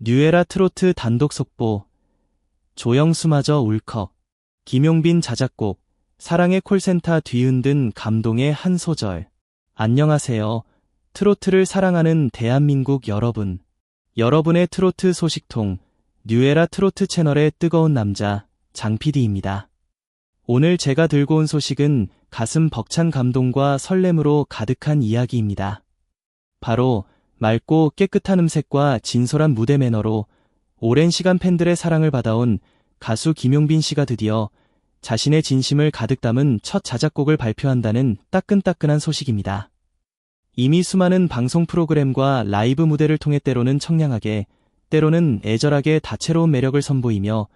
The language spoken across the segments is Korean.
뉴에라 트로트 단독 속보. 조영수마저 울컥. 김용빈 자작곡. 사랑의 콜센터 뒤흔든 감동의 한 소절. 안녕하세요. 트로트를 사랑하는 대한민국 여러분. 여러분의 트로트 소식통, 뉴에라 트로트 채널의 뜨거운 남자, 장PD입니다. 오늘 제가 들고 온 소식은 가슴 벅찬 감동과 설렘으로 가득한 이야기입니다. 바로 맑고 깨끗한 음색과 진솔한 무대 매너로 오랜 시간 팬들의 사랑을 받아온 가수 김용빈 씨가 드디어 자신의 진심을 가득 담은 첫 자작곡을 발표한다는 따끈따끈한 소식입니다. 이미 수많은 방송 프로그램과 라이브 무대를 통해 때로는 청량하게, 때로는 애절하게 다채로운 매력을 선보이며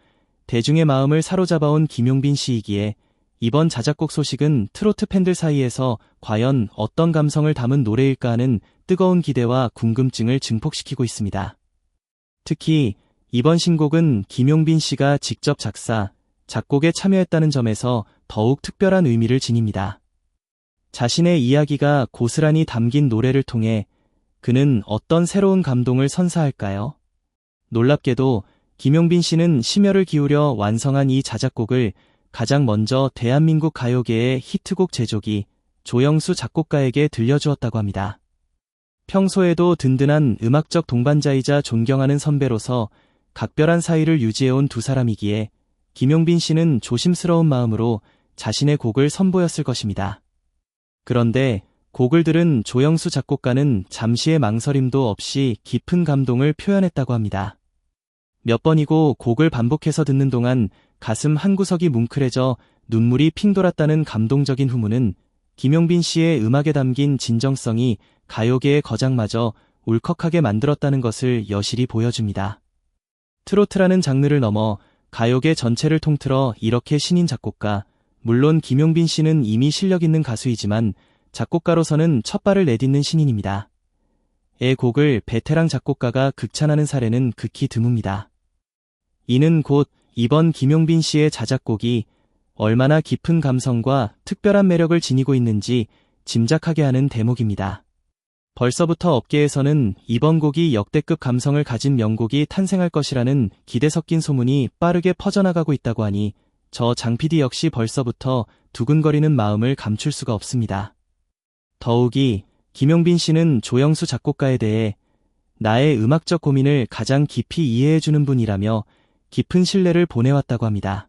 대중의 마음을 사로잡아온 김용빈 씨이기에 이번 자작곡 소식은 트로트 팬들 사이에서 과연 어떤 감성을 담은 노래일까 하는 뜨거운 기대와 궁금증을 증폭시키고 있습니다. 특히 이번 신곡은 김용빈 씨가 직접 작사, 작곡에 참여했다는 점에서 더욱 특별한 의미를 지닙니다. 자신의 이야기가 고스란히 담긴 노래를 통해 그는 어떤 새로운 감동을 선사할까요? 놀랍게도 김용빈 씨는 심혈을 기울여 완성한 이 자작곡을 가장 먼저 대한민국 가요계의 히트곡 제조기 조영수 작곡가에게 들려주었다고 합니다. 평소에도 든든한 음악적 동반자이자 존경하는 선배로서 각별한 사이를 유지해온 두 사람이기에 김용빈 씨는 조심스러운 마음으로 자신의 곡을 선보였을 것입니다. 그런데 곡을 들은 조영수 작곡가는 잠시의 망설임도 없이 깊은 감동을 표현했다고 합니다. 몇 번이고 곡을 반복해서 듣는 동안 가슴 한구석이 뭉클해져 눈물이 핑 돌았다는 감동적인 후문은 김용빈 씨의 음악에 담긴 진정성이 가요계의 거장마저 울컥하게 만들었다는 것을 여실히 보여줍니다. 트로트라는 장르를 넘어 가요계 전체를 통틀어 이렇게 신인 작곡가, 물론 김용빈 씨는 이미 실력 있는 가수이지만 작곡가로서는 첫 발을 내딛는 신인입니다. 의 곡을 베테랑 작곡가가 극찬하는 사례는 극히 드뭅니다. 이는 곧 이번 김용빈 씨의 자작곡이 얼마나 깊은 감성과 특별한 매력을 지니고 있는지 짐작하게 하는 대목입니다. 벌써부터 업계에서는 이번 곡이 역대급 감성을 가진 명곡이 탄생할 것이라는 기대 섞인 소문이 빠르게 퍼져나가고 있다고 하니 저 장PD 역시 벌써부터 두근거리는 마음을 감출 수가 없습니다. 더욱이 김용빈 씨는 조영수 작곡가에 대해 나의 음악적 고민을 가장 깊이 이해해주는 분이라며 깊은 신뢰를 보내왔다고 합니다.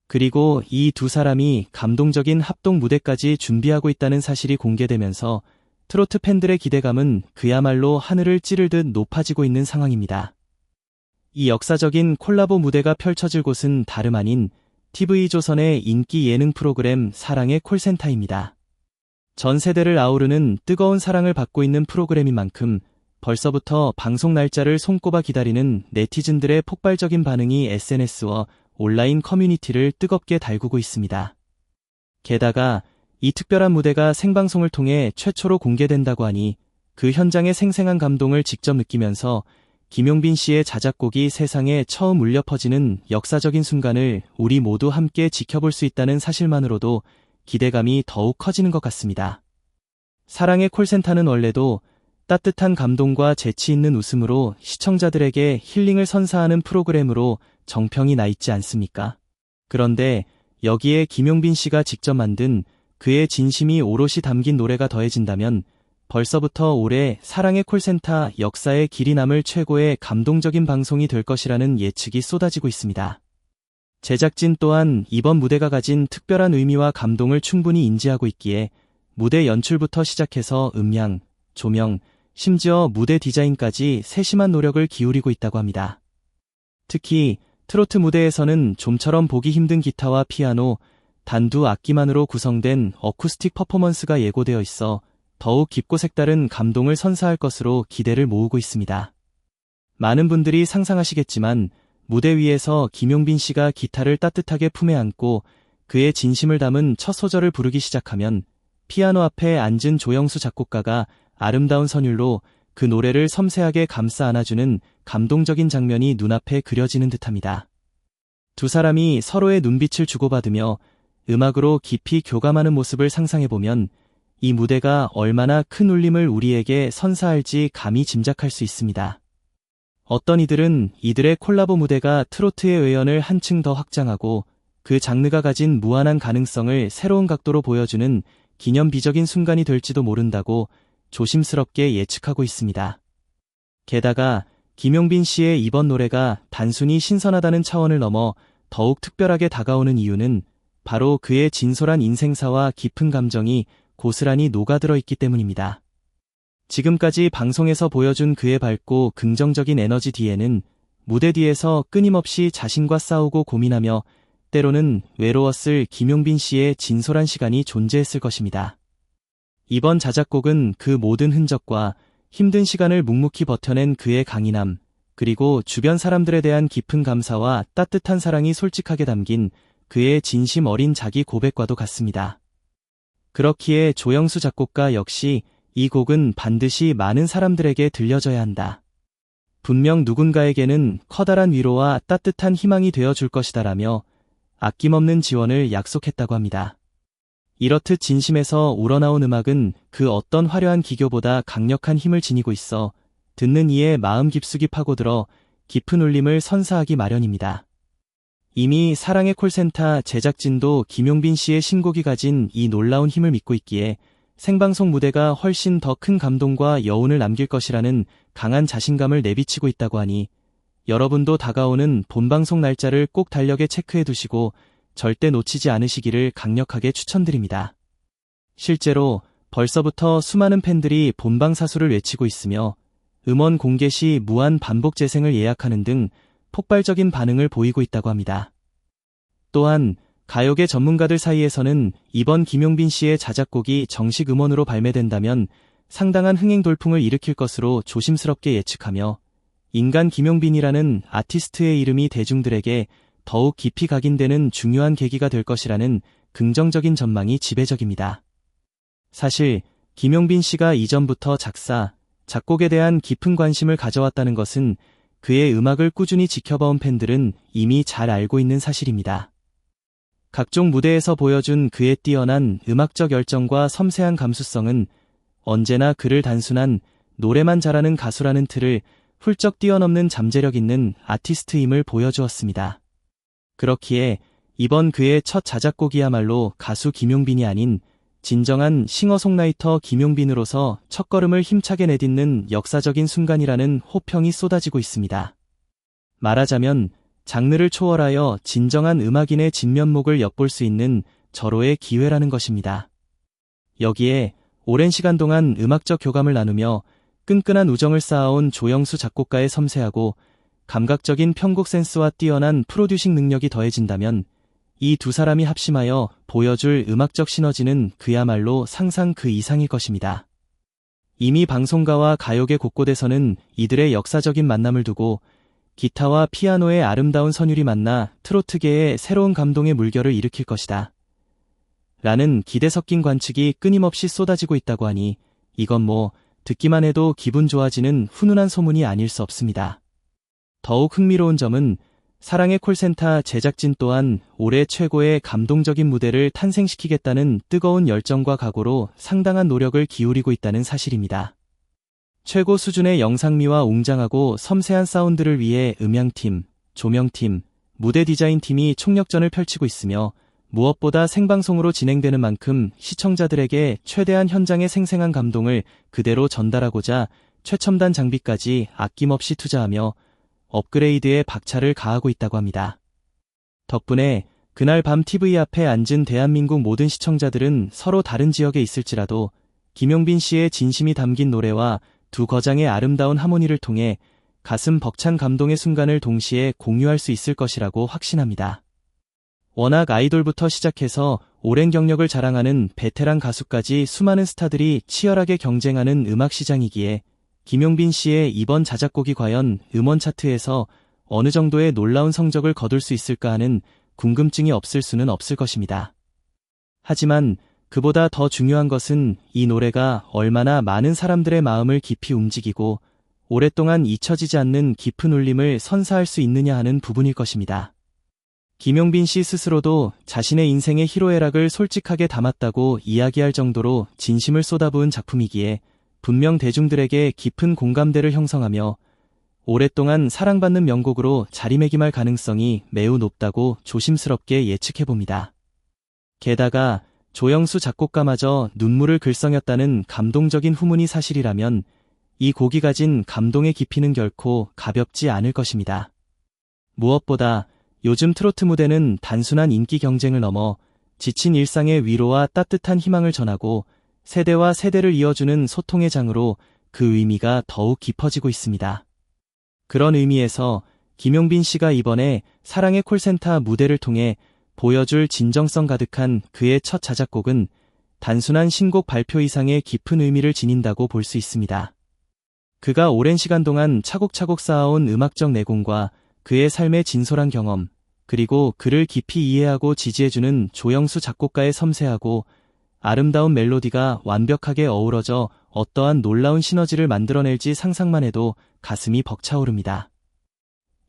그리고 이 두 사람이 감동적인 합동 무대까지 준비하고 있다는 사실이 공개되면서 트로트 팬들의 기대감은 그야말로 하늘을 찌르듯 높아지고 있는 상황입니다. 이 역사적인 콜라보 무대가 펼쳐질 곳은 다름 아닌 TV조선의 인기 예능 프로그램 사랑의 콜센터입니다. 전 세대를 아우르는 뜨거운 사랑을 받고 있는 프로그램인 만큼 벌써부터 방송 날짜를 손꼽아 기다리는 네티즌들의 폭발적인 반응이 SNS와 온라인 커뮤니티를 뜨겁게 달구고 있습니다. 게다가 이 특별한 무대가 생방송을 통해 최초로 공개된다고 하니 그 현장의 생생한 감동을 직접 느끼면서 김용빈 씨의 자작곡이 세상에 처음 울려 퍼지는 역사적인 순간을 우리 모두 함께 지켜볼 수 있다는 사실만으로도 기대감이 더욱 커지는 것 같습니다. 사랑의 콜센터는 원래도 따뜻한 감동과 재치 있는 웃음으로 시청자들에게 힐링을 선사하는 프로그램으로 정평이 나 있지 않습니까? 그런데 여기에 김용빈 씨가 직접 만든 그의 진심이 오롯이 담긴 노래가 더해진다면 벌써부터 올해 사랑의 콜센터 역사에 길이 남을 최고의 감동적인 방송이 될 것이라는 예측이 쏟아지고 있습니다. 제작진 또한 이번 무대가 가진 특별한 의미와 감동을 충분히 인지하고 있기에 무대 연출부터 시작해서 음향, 조명, 심지어 무대 디자인까지 세심한 노력을 기울이고 있다고 합니다. 특히 트로트 무대에서는 좀처럼 보기 힘든 기타와 피아노, 단두 악기만으로 구성된 어쿠스틱 퍼포먼스가 예고되어 있어 더욱 깊고 색다른 감동을 선사할 것으로 기대를 모으고 있습니다. 많은 분들이 상상하시겠지만 무대 위에서 김용빈 씨가 기타를 따뜻하게 품에 안고 그의 진심을 담은 첫 소절을 부르기 시작하면 피아노 앞에 앉은 조영수 작곡가가 아름다운 선율로 그 노래를 섬세하게 감싸 안아주는 감동적인 장면이 눈앞에 그려지는 듯합니다. 두 사람이 서로의 눈빛을 주고받으며 음악으로 깊이 교감하는 모습을 상상해보면 이 무대가 얼마나 큰 울림을 우리에게 선사할지 감히 짐작할 수 있습니다. 어떤 이들은 이들의 콜라보 무대가 트로트의 외연을 한층 더 확장하고 그 장르가 가진 무한한 가능성을 새로운 각도로 보여주는 기념비적인 순간이 될지도 모른다고 조심스럽게 예측하고 있습니다. 게다가 김용빈 씨의 이번 노래가 단순히 신선하다는 차원을 넘어 더욱 특별하게 다가오는 이유는 바로 그의 진솔한 인생사와 깊은 감정이 고스란히 녹아들어 있기 때문입니다. 지금까지 방송에서 보여준 그의 밝고 긍정적인 에너지 뒤에는 무대 뒤에서 끊임없이 자신과 싸우고 고민하며 때로는 외로웠을 김용빈 씨의 진솔한 시간이 존재했을 것입니다. 이번 자작곡은 그 모든 흔적과 힘든 시간을 묵묵히 버텨낸 그의 강인함, 그리고 주변 사람들에 대한 깊은 감사와 따뜻한 사랑이 솔직하게 담긴 그의 진심 어린 자기 고백과도 같습니다. 그렇기에 조영수 작곡가 역시 이 곡은 반드시 많은 사람들에게 들려져야 한다. 분명 누군가에게는 커다란 위로와 따뜻한 희망이 되어줄 것이다라며 아낌없는 지원을 약속했다고 합니다. 이렇듯 진심에서 우러나온 음악은 그 어떤 화려한 기교보다 강력한 힘을 지니고 있어 듣는 이의 마음 깊숙이 파고들어 깊은 울림을 선사하기 마련입니다. 이미 사랑의 콜센터 제작진도 김용빈 씨의 신곡이 가진 이 놀라운 힘을 믿고 있기에 생방송 무대가 훨씬 더 큰 감동과 여운을 남길 것이라는 강한 자신감을 내비치고 있다고 하니 여러분도 다가오는 본방송 날짜를 꼭 달력에 체크해 두시고 절대 놓치지 않으시기를 강력하게 추천드립니다. 실제로 벌써부터 수많은 팬들이 본방사수를 외치고 있으며 음원 공개 시 무한 반복 재생을 예약하는 등 폭발적인 반응을 보이고 있다고 합니다. 또한 가요계 전문가들 사이에서는 이번 김용빈 씨의 자작곡이 정식 음원으로 발매된다면 상당한 흥행 돌풍을 일으킬 것으로 조심스럽게 예측하며 인간 김용빈이라는 아티스트의 이름이 대중들에게 더욱 깊이 각인되는 중요한 계기가 될 것이라는 긍정적인 전망이 지배적입니다. 사실 김용빈 씨가 이전부터 작사, 작곡에 대한 깊은 관심을 가져왔다는 것은 그의 음악을 꾸준히 지켜봐온 팬들은 이미 잘 알고 있는 사실입니다. 각종 무대에서 보여준 그의 뛰어난 음악적 열정과 섬세한 감수성은 언제나 그를 단순한 노래만 잘하는 가수라는 틀을 훌쩍 뛰어넘는 잠재력 있는 아티스트임을 보여주었습니다. 그렇기에 이번 그의 첫 자작곡이야말로 가수 김용빈이 아닌 진정한 싱어송라이터 김용빈으로서 첫걸음을 힘차게 내딛는 역사적인 순간이라는 호평이 쏟아지고 있습니다. 말하자면 장르를 초월하여 진정한 음악인의 진면목을 엿볼 수 있는 절호의 기회라는 것입니다. 여기에 오랜 시간 동안 음악적 교감을 나누며 끈끈한 우정을 쌓아온 조영수 작곡가의 섬세하고 감각적인 편곡 센스와 뛰어난 프로듀싱 능력이 더해진다면 이 두 사람이 합심하여 보여줄 음악적 시너지는 그야말로 상상 그 이상일 것입니다. 이미 방송가와 가요계 곳곳에서는 이들의 역사적인 만남을 두고 기타와 피아노의 아름다운 선율이 만나 트로트계에 새로운 감동의 물결을 일으킬 것이다 라는 기대 섞인 관측이 끊임없이 쏟아지고 있다고 하니 이건 듣기만 해도 기분 좋아지는 훈훈한 소문이 아닐 수 없습니다. 더욱 흥미로운 점은 사랑의 콜센터 제작진 또한 올해 최고의 감동적인 무대를 탄생시키겠다는 뜨거운 열정과 각오로 상당한 노력을 기울이고 있다는 사실입니다. 최고 수준의 영상미와 웅장하고 섬세한 사운드를 위해 음향팀, 조명팀, 무대 디자인팀이 총력전을 펼치고 있으며 무엇보다 생방송으로 진행되는 만큼 시청자들에게 최대한 현장의 생생한 감동을 그대로 전달하고자 최첨단 장비까지 아낌없이 투자하며 업그레이드에 박차를 가하고 있다고 합니다. 덕분에 그날 밤 TV 앞에 앉은 대한민국 모든 시청자들은 서로 다른 지역에 있을지라도 김용빈 씨의 진심이 담긴 노래와 두 거장의 아름다운 하모니를 통해 가슴 벅찬 감동의 순간을 동시에 공유할 수 있을 것이라고 확신합니다. 워낙 아이돌부터 시작해서 오랜 경력을 자랑하는 베테랑 가수까지 수많은 스타들이 치열하게 경쟁하는 음악 시장이기에 김용빈 씨의 이번 자작곡이 과연 음원 차트에서 어느 정도의 놀라운 성적을 거둘 수 있을까 하는 궁금증이 없을 수는 없을 것입니다. 하지만 그보다 더 중요한 것은 이 노래가 얼마나 많은 사람들의 마음을 깊이 움직이고 오랫동안 잊혀지지 않는 깊은 울림을 선사할 수 있느냐 하는 부분일 것입니다. 김용빈 씨 스스로도 자신의 인생의 희로애락을 솔직하게 담았다고 이야기할 정도로 진심을 쏟아부은 작품이기에 분명 대중들에게 깊은 공감대를 형성하며 오랫동안 사랑받는 명곡으로 자리매김할 가능성이 매우 높다고 조심스럽게 예측해봅니다. 게다가 조영수 작곡가마저 눈물을 글썽였다는 감동적인 후문이 사실이라면 이 곡이 가진 감동의 깊이는 결코 가볍지 않을 것입니다. 무엇보다 요즘 트로트 무대는 단순한 인기 경쟁을 넘어 지친 일상의 위로와 따뜻한 희망을 전하고 세대와 세대를 이어주는 소통의 장으로 그 의미가 더욱 깊어지고 있습니다. 그런 의미에서 김용빈 씨가 이번에 사랑의 콜센터 무대를 통해 보여줄 진정성 가득한 그의 첫 자작곡은 단순한 신곡 발표 이상의 깊은 의미를 지닌다고 볼 수 있습니다. 그가 오랜 시간 동안 차곡차곡 쌓아온 음악적 내공과 그의 삶의 진솔한 경험, 그리고 그를 깊이 이해하고 지지해주는 조영수 작곡가의 섬세하고 아름다운 멜로디가 완벽하게 어우러져 어떠한 놀라운 시너지를 만들어낼지 상상만 해도 가슴이 벅차오릅니다.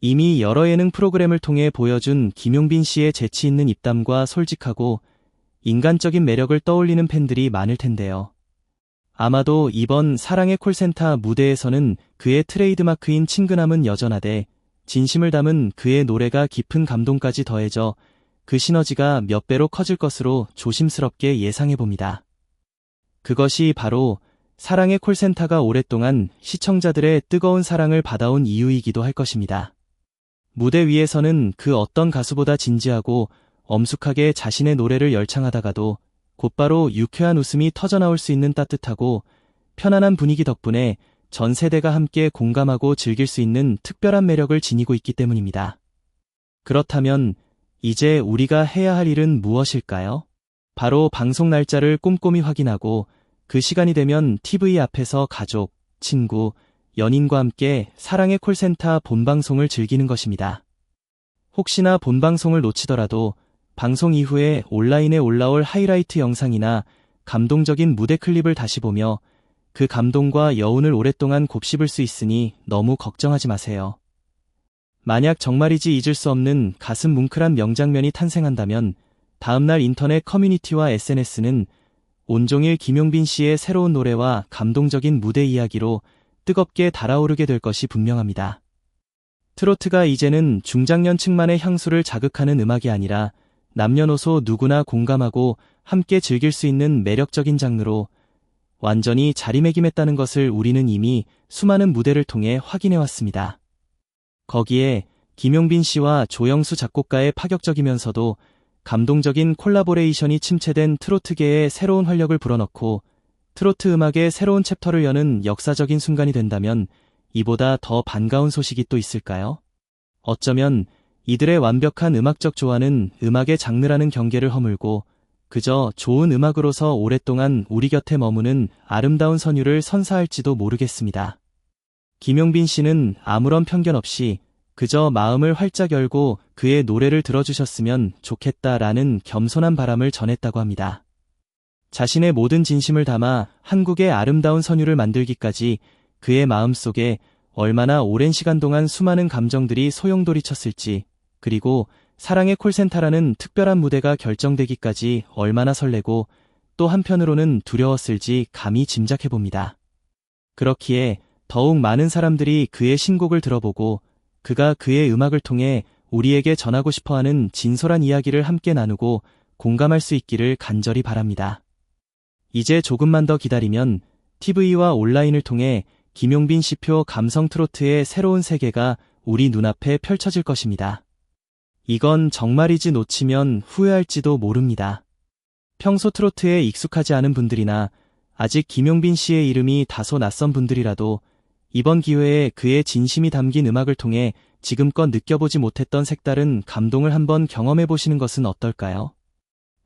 이미 여러 예능 프로그램을 통해 보여준 김용빈 씨의 재치 있는 입담과 솔직하고 인간적인 매력을 떠올리는 팬들이 많을 텐데요. 아마도 이번 사랑의 콜센터 무대에서는 그의 트레이드마크인 친근함은 여전하되 진심을 담은 그의 노래가 깊은 감동까지 더해져 그 시너지가 몇 배로 커질 것으로 조심스럽게 예상해봅니다. 그것이 바로 사랑의 콜센터가 오랫동안 시청자들의 뜨거운 사랑을 받아온 이유이기도 할 것입니다. 무대 위에서는 그 어떤 가수보다 진지하고 엄숙하게 자신의 노래를 열창하다가도 곧바로 유쾌한 웃음이 터져나올 수 있는 따뜻하고 편안한 분위기 덕분에 전 세대가 함께 공감하고 즐길 수 있는 특별한 매력을 지니고 있기 때문입니다. 그렇다면 이제 우리가 해야 할 일은 무엇일까요? 바로 방송 날짜를 꼼꼼히 확인하고 그 시간이 되면 TV 앞에서 가족, 친구, 연인과 함께 사랑의 콜센터 본방송을 즐기는 것입니다. 혹시나 본방송을 놓치더라도 방송 이후에 온라인에 올라올 하이라이트 영상이나 감동적인 무대 클립을 다시 보며 그 감동과 여운을 오랫동안 곱씹을 수 있으니 너무 걱정하지 마세요. 만약 정말이지 잊을 수 없는 가슴 뭉클한 명장면이 탄생한다면 다음날 인터넷 커뮤니티와 SNS는 온종일 김용빈 씨의 새로운 노래와 감동적인 무대 이야기로 뜨겁게 달아오르게 될 것이 분명합니다. 트로트가 이제는 중장년층만의 향수를 자극하는 음악이 아니라 남녀노소 누구나 공감하고 함께 즐길 수 있는 매력적인 장르로 완전히 자리매김했다는 것을 우리는 이미 수많은 무대를 통해 확인해왔습니다. 거기에 김용빈 씨와 조영수 작곡가의 파격적이면서도 감동적인 콜라보레이션이 침체된 트로트계에 새로운 활력을 불어넣고 트로트 음악의 새로운 챕터를 여는 역사적인 순간이 된다면 이보다 더 반가운 소식이 또 있을까요? 어쩌면 이들의 완벽한 음악적 조화는 음악의 장르라는 경계를 허물고 그저 좋은 음악으로서 오랫동안 우리 곁에 머무는 아름다운 선율을 선사할지도 모르겠습니다. 김용빈 씨는 아무런 편견 없이 그저 마음을 활짝 열고 그의 노래를 들어주셨으면 좋겠다라는 겸손한 바람을 전했다고 합니다. 자신의 모든 진심을 담아 한국의 아름다운 선율을 만들기까지 그의 마음속에 얼마나 오랜 시간 동안 수많은 감정들이 소용돌이쳤을지, 그리고 사랑의 콜센터라는 특별한 무대가 결정되기까지 얼마나 설레고 또 한편으로는 두려웠을지 감히 짐작해봅니다. 그렇기에 더욱 많은 사람들이 그의 신곡을 들어보고 그가 그의 음악을 통해 우리에게 전하고 싶어하는 진솔한 이야기를 함께 나누고 공감할 수 있기를 간절히 바랍니다. 이제 조금만 더 기다리면 TV와 온라인을 통해 김용빈 씨표 감성 트로트의 새로운 세계가 우리 눈앞에 펼쳐질 것입니다. 이건 정말이지 놓치면 후회할지도 모릅니다. 평소 트로트에 익숙하지 않은 분들이나 아직 김용빈 씨의 이름이 다소 낯선 분들이라도 이번 기회에 그의 진심이 담긴 음악을 통해 지금껏 느껴보지 못했던 색다른 감동을 한번 경험해보시는 것은 어떨까요?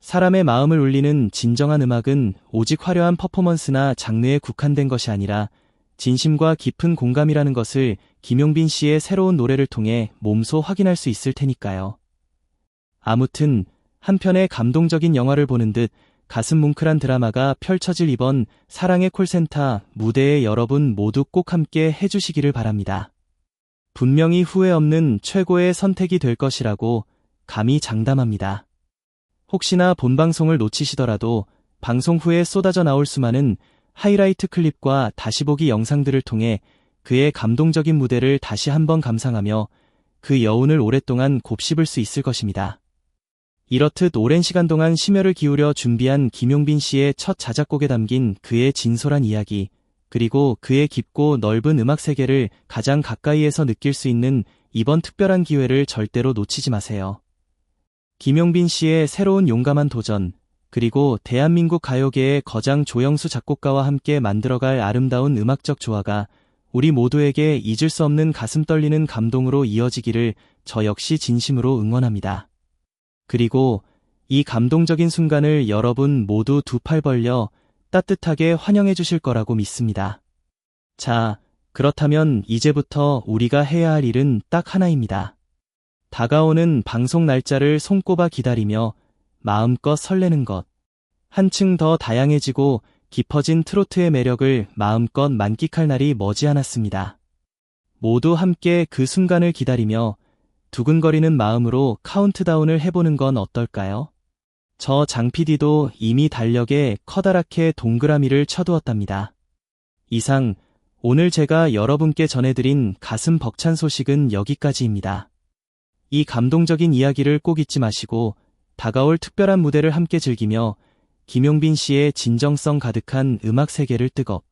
사람의 마음을 울리는 진정한 음악은 오직 화려한 퍼포먼스나 장르에 국한된 것이 아니라 진심과 깊은 공감이라는 것을 김용빈 씨의 새로운 노래를 통해 몸소 확인할 수 있을 테니까요. 아무튼 한편의 감동적인 영화를 보는 듯 가슴 뭉클한 드라마가 펼쳐질 이번 사랑의 콜센터 무대에 여러분 모두 꼭 함께 해주시기를 바랍니다. 분명히 후회 없는 최고의 선택이 될 것이라고 감히 장담합니다. 혹시나 본방송을 놓치시더라도 방송 후에 쏟아져 나올 수많은 하이라이트 클립과 다시 보기 영상들을 통해 그의 감동적인 무대를 다시 한번 감상하며 그 여운을 오랫동안 곱씹을 수 있을 것입니다. 이렇듯 오랜 시간 동안 심혈을 기울여 준비한 김용빈 씨의 첫 자작곡에 담긴 그의 진솔한 이야기, 그리고 그의 깊고 넓은 음악 세계를 가장 가까이에서 느낄 수 있는 이번 특별한 기회를 절대로 놓치지 마세요. 김용빈 씨의 새로운 용감한 도전, 그리고 대한민국 가요계의 거장 조영수 작곡가와 함께 만들어갈 아름다운 음악적 조화가 우리 모두에게 잊을 수 없는 가슴 떨리는 감동으로 이어지기를 저 역시 진심으로 응원합니다. 그리고 이 감동적인 순간을 여러분 모두 두 팔 벌려 따뜻하게 환영해 주실 거라고 믿습니다. 자, 그렇다면 이제부터 우리가 해야 할 일은 딱 하나입니다. 다가오는 방송 날짜를 손꼽아 기다리며 마음껏 설레는 것. 한층 더 다양해지고 깊어진 트로트의 매력을 마음껏 만끽할 날이 머지않았습니다. 모두 함께 그 순간을 기다리며 두근거리는 마음으로 카운트다운을 해보는 건 어떨까요? 저 장 PD도 이미 달력에 커다랗게 동그라미를 쳐두었답니다. 이상 오늘 제가 여러분께 전해드린 가슴 벅찬 소식은 여기까지입니다. 이 감동적인 이야기를 꼭 잊지 마시고 다가올 특별한 무대를 함께 즐기며 김용빈 씨의 진정성 가득한 음악 세계를 뜨겁